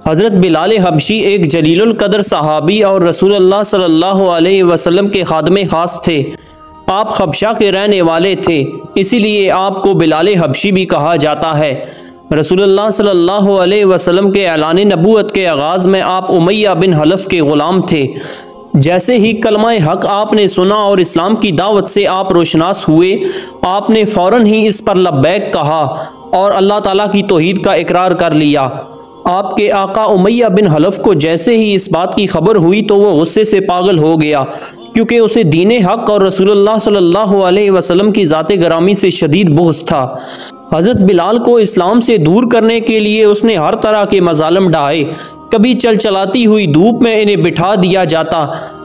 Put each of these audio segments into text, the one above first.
हज़रत बिलाल हबशी एक जलीलुल कदर सहाबी और रसूलुल्लाह सल्लल्लाहु अलैहि वसल्लम के खादमे खास थे। आप हबशा के रहने वाले थे, इसीलिए आपको बिलाल हबशी भी कहा जाता है। रसूलुल्लाह सल्लल्लाहु अलैहि वसल्लम के ऐलान नबूवत के आगाज़ में आप उमैया बिन हलफ के ग़ुलाम थे। जैसे ही कलमा हक आपने सुना और इस्लाम की दावत से आप रोशनास हुए, आपने फ़ौरन ही इस पर लब्बैक कहा और अल्लाह ताला की तौहीद का इकरार कर लिया। आपके आका उमैया बिन हलफ को जैसे ही इस बात की खबर हुई तो वो गुस्से से पागल हो गया, क्योंकि उसे दीन हक और रसूलुल्लाह सल्लल्लाहु अलैहि वसल्लम की ज़ात गरामी से शदीद बुग़्ज़ था। हज़रत बिलाल को इस्लाम से दूर करने के लिए उसने हर तरह के मज़ालिम ढाए। कभी चलचलाती हुई धूप में इन्हें बिठा दिया जाता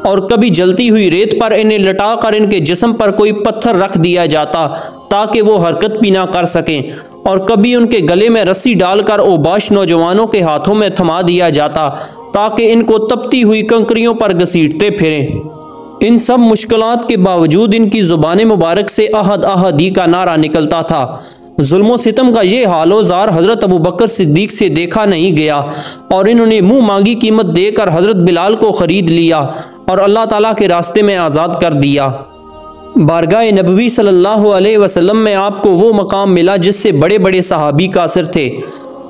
और कभी जलती हुई रेत पर इन्हें लटा कर इनके जिस्म पर कोई पत्थर रख दिया जाता ताकि वो हरकत भी ना कर सकें, और कभी उनके गले में रस्सी डालकर ओबाश नौजवानों के हाथों में थमा दिया जाता ताकि इनको तपती हुई कंकरियों पर घसीटते फिरें। इन सब मुश्किलात के बावजूद इनकी ज़ुबान मुबारक से अहद अहदी का नारा निकलता था। जुल्म सितम का ये हालोजार हज़रत अबू बकर सिद्दीक से देखा नहीं गया और इन्होंने मुंह मांगी कीमत देकर हज़रत बिलाल को ख़रीद लिया और अल्लाह ताला के रास्ते में आज़ाद कर दिया। बारगाह नबवी सल्लल्लाहु अलैहि वसल्लम में आपको वो मकाम मिला जिससे बड़े बड़े सहाबी कासिर थे।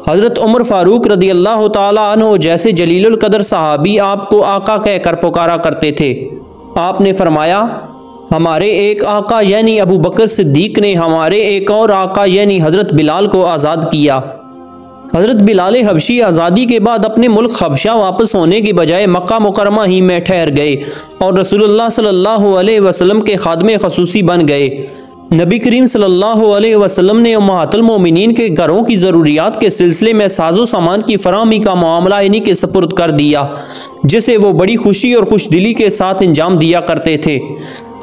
हज़रत उमर फ़ारूक रदी अल्लाह ताला अन्हु जैसे जलीलुल कदर सहाबी आपको आका कहकर पुकारा करते थे। आपने फरमाया, हमारे एक आका यानी अबू बकर सिद्दीक ने हमारे एक और आका यानी हज़रत बिलाल को आज़ाद किया। हज़रत बिलाल हबशी आज़ादी के बाद अपने मुल्क हबशा वापस होने के बजाय मक्का मुकरमा ही में ठहर गए और रसूलुल्लाह सल्लल्लाहु अलैहि वसल्लम के खादमे खसूसी बन गए। नबी करीम सल्लल्लाहु अलैहि वसल्लम ने उम्महातुल मोमिनीन के घरों की ज़रूरियात के सिलसिले में साजो सामान की फराहमी का मामला इन्हीं के सपुर्द कर दिया, जिसे वो बड़ी खुशी और खुशदिली के साथ अंजाम दिया करते थे।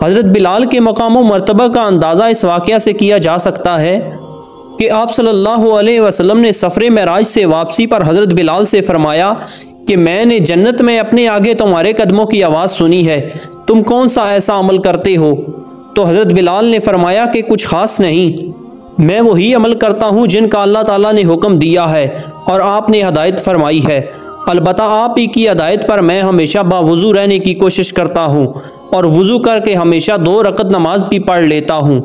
हज़रत बिलाल के मकाम व मर्तबा का अंदाज़ा इस वाक़या से किया जा सकता है कि आप सल्लल्लाहु अलैहि वसल्लम ने सफ़रे मेराज से वापसी पर हज़रत बिलाल से फरमाया कि मैंने जन्नत में अपने आगे तुम्हारे कदमों की आवाज़ सुनी है, तुम कौन सा ऐसा अमल करते हो? तो हज़रत बिलाल ने फरमाया कि कुछ ख़ास नहीं, मैं वही अमल करता हूँ जिनका अल्लाह ताला ने हुक्म दिया है और आपने हदायत फरमाई है। अलबत्ता आप ही की हदायत पर मैं हमेशा बावुज़ू रहने की कोशिश करता हूँ और वज़ू करके हमेशा 2 रकत नमाज भी पढ़ लेता हूँ।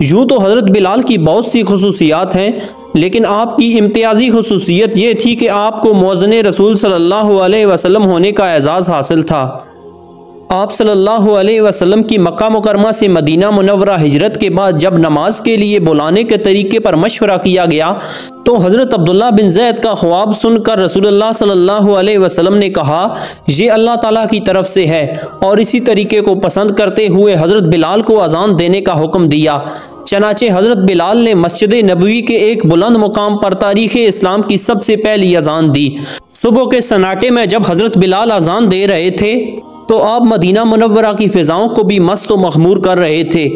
यूँ तो हज़रत बिलाल की बहुत सी खुसूसियात हैं, लेकिन आपकी इम्तियाज़ी खुसूसियत ये थी कि आपको मुअज़्ज़िन रसूल सल्लल्लाहु अलैहि वसल्लम होने का एजाज़ हासिल था। आप सल्लल्लाहु अलैहि वसल्लम की मक्का मुकरमा से मदीना मुनव्वरा हिजरत के बाद जब नमाज के लिए बुलाने के तरीके पर मशवरा किया गया तो हज़रत अब्दुल्ला बिन ज़ैद का ख्वाब सुनकर रसूलुल्लाह सल्लल्लाहु अलैहि वसल्लम ने कहा, ये अल्लाह ताला की तरफ से है, और इसी तरीके को पसंद करते हुए हज़रत बिलाल को अजान देने का हुक्म दिया। चनाचे हज़रत बिलाल ने मस्जिद नबवी के एक बुलंद मुकाम पर तारीख़ इस्लाम की सबसे पहली अजान दी। सुबह के सन्नाटे में जब हज़रत बिलाल अजान दे रहे थे तो आप मदीना मुनव्वरा की फ़िज़ाओं को भी मस्त व मखमूर कर रहे थे।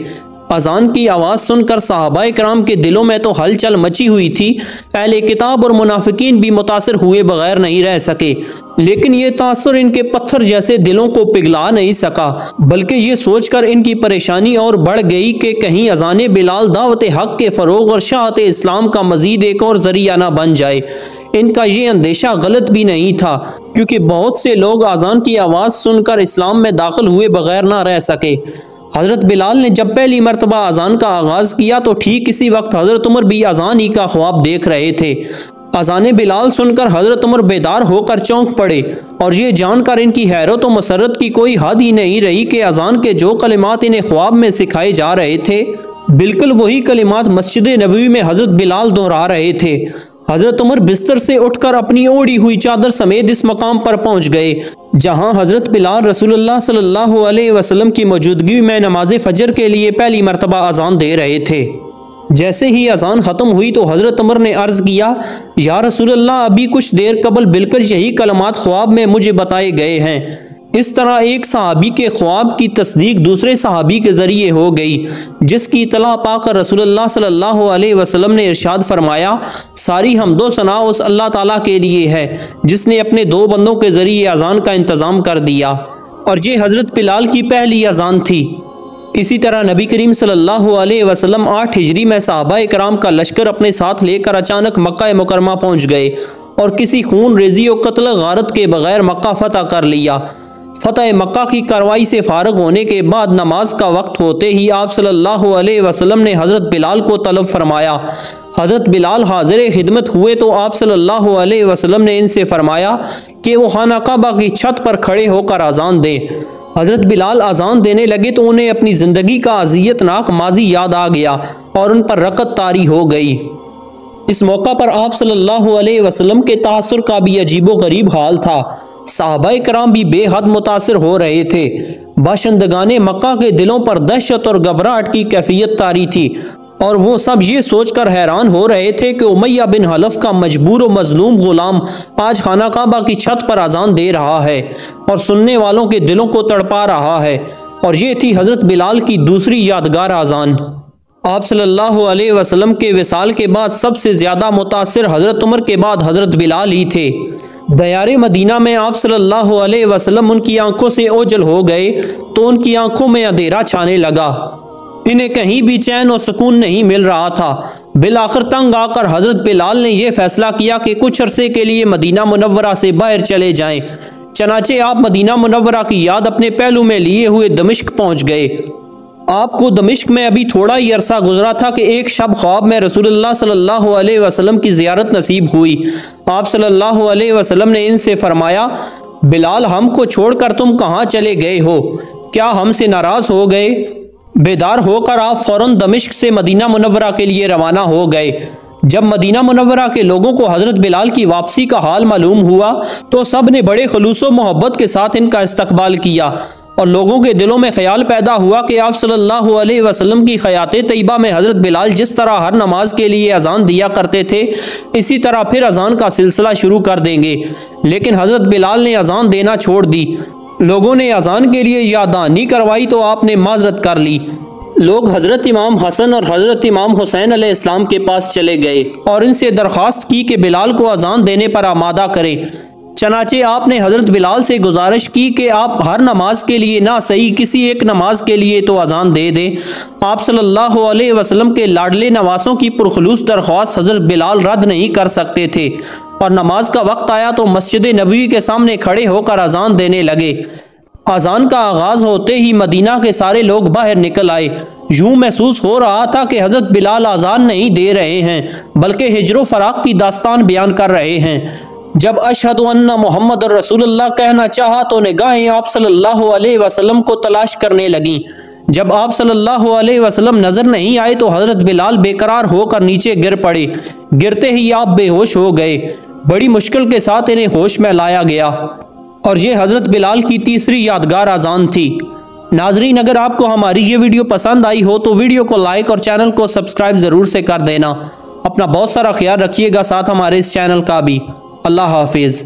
अजान की आवाज़ सुनकर सहाबाए कराम के दिलों में तो हलचल मची हुई थी। अहले किताब और मुनाफिकीन भी मुतासिर हुए बगैर नहीं रह सके, लेकिन ये तासुर इनके पत्थर जैसे दिलों को पिघला नहीं सका, बल्कि ये सोचकर इनकी परेशानी और बढ़ गई कि कहीं अजान बिलाल दावत हक के फ़रोग़ और शाहत इस्लाम का मज़ीद एक और ज़रिया ना बन जाए। इनका ये अंदेशा गलत भी नहीं था, क्योंकि बहुत से लोग अजान की आवाज़ सुनकर इस्लाम में दाखिल हुए बगैर ना रह सके। हज़रत बिलाल ने जब पहली मरतबा अजान का आगाज़ किया तो ठीक इसी वक्त हज़रत उमर भी अजान ही का ख्वाब देख रहे थे। अजान बिलाल सुनकर हज़रत उमर बेदार होकर चौंक पड़े और ये जानकर इनकी हैरत व मसरत की कोई हद ही नहीं रही कि अजान के जो कलिमात इन्हें ख्वाब में सिखाए जा रहे थे, बिल्कुल वही कलिमात मस्जिद नबवी में हज़रत बिलाल दोहरा रहे थे। हज़रत उमर बिस्तर से उठकर अपनी ओढ़ी हुई चादर समेत इस मकाम पर पहुंच गए जहां हज़रत बिलाल रसूलुल्लाह सल्लल्लाहु अलैहि वसल्लम की मौजूदगी में नमाज फजर के लिए पहली मरतबा अजान दे रहे थे। जैसे ही अजान ख़त्म हुई तो हज़रत उमर ने अर्ज़ किया, या रसूलल्लाह, अभी कुछ देर कबल बिल्कुल यही कलमात ख्वाब में मुझे बताए गए हैं। इस तरह एक सहाबी के ख्वाब की तस्दीक दूसरे सहाबी के ज़रिए हो गई, जिसकी इतला पाकर रसूलुल्लाह सल्लल्लाहु अलैहि वसल्लम ने इरशाद फरमाया, सारी हम्दो सना उस अल्लाह ताला के लिए है जिसने अपने 2 बंदों के ज़रिए अजान का इंतज़ाम कर दिया। और ये हज़रत बिलाल की पहली अजान थी। इसी तरह नबी करीम सल्लल्लाहु अलैहि वसल्लम 8 हिजरी में सहाबाए कराम का लश्कर अपने साथ लेकर अचानक मक्का मुकरमा पहुँच गए और किसी खून रेजी और कत्ल गारत के बगैर मक्का फतह कर लिया। फतह मक्का की कार्रवाई से फारग होने के बाद नमाज का वक्त होते ही आप सल्लल्लाहु अलैहि वसल्लम ने हज़रत बिलाल को तलब फरमाया। हज़रत बिलाल हाजिर खिदमत हुए तो आप सल्लल्लाहु अलैहि वसल्लम ने इनसे फरमाया कि वो खाना काबा की छत पर खड़े होकर अजान दें। हज़रत बिलाल अजान देने लगे तो उन्हें अपनी ज़िंदगी का अज़ियतनाक माजी याद आ गया और उन पर रकत तारी हो गई। इस मौका पर आप सल्लल्लाहु अलैहि वसल्लम के तासुर का भी अजीबो गरीब हाल था। सहाबाए कराम भी बेहद मुतासिर हो रहे थे। बाशिंदगाने मक्का के दिलों पर दहशत और घबराहट की कैफियत तारी थी और वो सब ये सोचकर हैरान हो रहे थे कि उमैया बिन हलफ का मजबूर और मजलूम गुलाम आज खाना काबा की छत पर अजान दे रहा है और सुनने वालों के दिलों को तड़पा रहा है। और ये थी हज़रत बिलाल की दूसरी यादगार अजान। आप सल्लल्लाहु अलैहि वसल्लम के विसाल के बाद सबसे ज़्यादा मुतासिर हज़रत उमर के बाद हज़रत बिलाल ही थे। दयारे मदीना में आप सल्लल्लाहु अलैहि वसल्लम उनकी आंखों से ओझल हो गए तो उनकी आंखों में अंधेरा छाने लगा। इन्हें कहीं भी चैन और सुकून नहीं मिल रहा था। बिल आखिर तंग आकर हज़रत बिलाल ने यह फैसला किया कि कुछ अरसे के लिए मदीना मुनव्वरा से बाहर चले जाएं। चनाचे आप मदीना मुनव्वरा की याद अपने पहलू में लिए हुए दमिश्क पहुंच गए। आपको दमिश्क में अभी थोड़ा ही अरसा गुजरा था कि एक शब ख्वाब में रसूलुल्लाह सल्लल्लाहु अलैहि वसल्लम की ज़ियारत नसीब हुई। आप सल्लल्लाहु अलैहि वसल्लम ने इनसे फरमाया, बिलाल हमको छोड़कर तुम कहाँ चले गए हो? क्या हमसे नाराज़ हो गए? बेदार होकर आप फौरन दमिश्क से मदीना मुनव्वरा के लिए रवाना हो गए। जब मदीना मुनव्वरा के लोगों को हज़रत बिलाल की वापसी का हाल मालूम हुआ तो सब ने बड़े खलूस व मोहब्बत के साथ इनका इस्तकबाल किया और लोगों के दिलों में ख्याल पैदा हुआ कि आप सल्लल्लाहु अलैहि वसल्लम की हयाते तैयबा में हज़रत बिलाल जिस तरह हर नमाज के लिए अजान दिया करते थे इसी तरह फिर अजान का सिलसिला शुरू कर देंगे। लेकिन हज़रत बिलाल ने अजान देना छोड़ दी। लोगों ने अजान के लिए यादानी करवाई तो आपने माजरत कर ली। लोग हज़रत इमाम हसन और हज़रत इमाम हुसैन अलैहिस्सलाम के पास चले गए और इनसे दरख्वास्त की कि बिलाल को अजान देने पर आमादा करें। चनाचे आपने हज़रत बिलाल से गुजारिश की कि आप हर नमाज के लिए ना सही किसी एक नमाज के लिए तो अजान दे दें। आप सल्लल्लाहु अलैहि वसल्लम के लाडले नवासों की पुरखलूस दरख्वास्त हज़रत बिलाल रद्द नहीं कर सकते थे और नमाज का वक्त आया तो मस्जिद नबवी के सामने खड़े होकर अजान देने लगे। अजान का आगाज़ होते ही मदीना के सारे लोग बाहर निकल आए। यूं महसूस हो रहा था कि हज़रत बिलाल अजान नहीं दे रहे हैं बल्कि हिजरो फराक की दास्तान बयान कर रहे हैं। जब अशहदु अन्ना मुहम्मद रसूलुल्लाह कहना चाहा तो निगाहें आप सल्लल्लाहु अलैहि वसल्लम को तलाश करने लगीं। जब आप सल्लल्लाहु अलैहि वसल्लम नजर नहीं आए तो हज़रत बिलाल बेकरार होकर नीचे गिर पड़े। गिरते ही आप बेहोश हो गए। बड़ी मुश्किल के साथ इन्हें होश में लाया गया और ये हज़रत बिलाल की तीसरी यादगार अजान थी। नाजरीन, अगर आपको हमारी ये वीडियो पसंद आई हो तो वीडियो को लाइक और चैनल को सब्सक्राइब ज़रूर से कर देना। अपना बहुत सारा ख्याल रखिएगा, साथ हमारे इस चैनल का भी। अल्लाह हाफिज़।